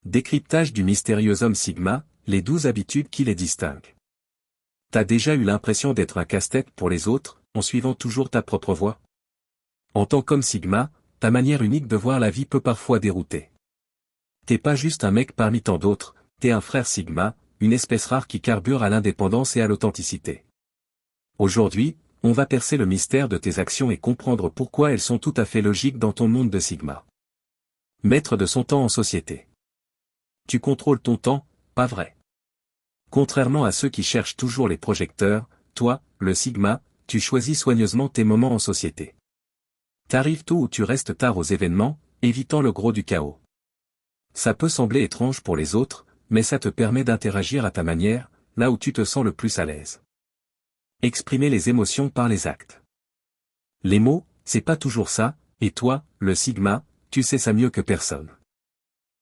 Décryptage du mystérieux homme Sigma, les 12 habitudes qui les distinguent. T'as déjà eu l'impression d'être un casse-tête pour les autres, en suivant toujours ta propre voie? En tant qu'homme Sigma, ta manière unique de voir la vie peut parfois dérouter. T'es pas juste un mec parmi tant d'autres, t'es un frère Sigma, une espèce rare qui carbure à l'indépendance et à l'authenticité. Aujourd'hui, on va percer le mystère de tes actions et comprendre pourquoi elles sont tout à fait logiques dans ton monde de Sigma. Maître de son temps en société. Tu contrôles ton temps, pas vrai. Contrairement à ceux qui cherchent toujours les projecteurs, toi, le Sigma, tu choisis soigneusement tes moments en société. T'arrives tôt ou tu restes tard aux événements, évitant le gros du chaos. Ça peut sembler étrange pour les autres, mais ça te permet d'interagir à ta manière, là où tu te sens le plus à l'aise. Exprimer les émotions par les actes. Les mots, c'est pas toujours ça, et toi, le Sigma, tu sais ça mieux que personne.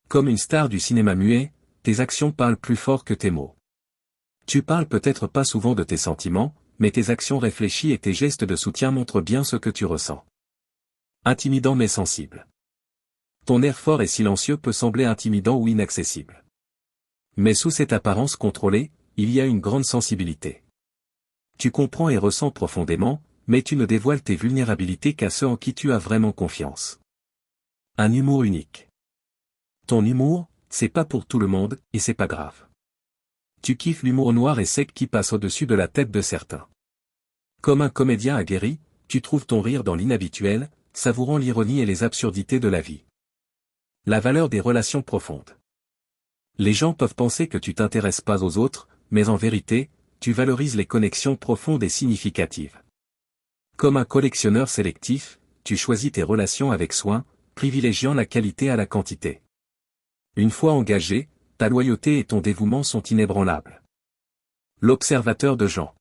Comme une star du cinéma muet, tes actions parlent plus fort que tes mots. Tu parles peut-être pas souvent de tes sentiments, mais tes actions réfléchies et tes gestes de soutien montrent bien ce que tu ressens. Intimidant mais sensible. Ton air fort et silencieux peut sembler intimidant ou inaccessible. Mais sous cette apparence contrôlée, il y a une grande sensibilité. Tu comprends et ressens profondément, mais tu ne dévoiles tes vulnérabilités qu'à ceux en qui tu as vraiment confiance. Un humour unique. Ton humour, c'est pas pour tout le monde, et c'est pas grave. Tu kiffes l'humour noir et sec qui passe au-dessus de la tête de certains. Comme un comédien aguerri, tu trouves ton rire dans l'inhabituel, savourant l'ironie et les absurdités de la vie. La valeur des relations profondes. Les gens peuvent penser que tu t'intéresses pas aux autres, mais en vérité, tu valorises les connexions profondes et significatives. Comme un collectionneur sélectif, tu choisis tes relations avec soin, privilégiant la qualité à la quantité. Une fois engagé, ta loyauté et ton dévouement sont inébranlables. L'observateur de gens.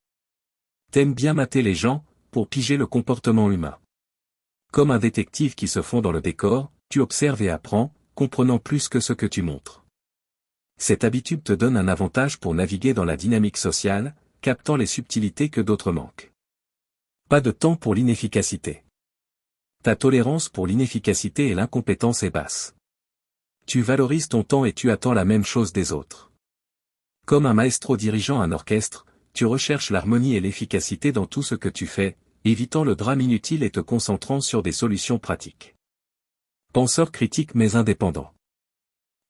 T'aimes bien mater les gens, pour piger le comportement humain. Comme un détective qui se fond dans le décor, tu observes et apprends, comprenant plus que ce que tu montres. Cette habitude te donne un avantage pour naviguer dans la dynamique sociale, captant les subtilités que d'autres manquent. Pas de temps pour l'inefficacité. Ta tolérance pour l'inefficacité et l'incompétence est basse. Tu valorises ton temps et tu attends la même chose des autres. Comme un maestro dirigeant un orchestre, tu recherches l'harmonie et l'efficacité dans tout ce que tu fais, évitant le drame inutile et te concentrant sur des solutions pratiques. Penseur critique mais indépendant.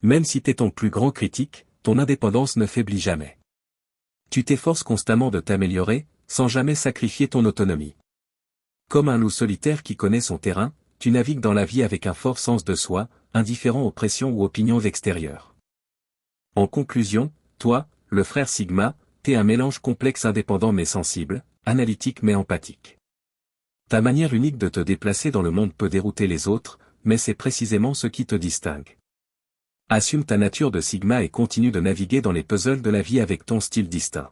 Même si t'es ton plus grand critique, ton indépendance ne faiblit jamais. Tu t'efforces constamment de t'améliorer, sans jamais sacrifier ton autonomie. Comme un loup solitaire qui connaît son terrain, tu navigues dans la vie avec un fort sens de soi, indifférent aux pressions ou opinions extérieures. En conclusion, toi, le frère Sigma, t'es un mélange complexe indépendant mais sensible, analytique mais empathique. Ta manière unique de te déplacer dans le monde peut dérouter les autres, mais c'est précisément ce qui te distingue. Assume ta nature de Sigma et continue de naviguer dans les puzzles de la vie avec ton style distinct.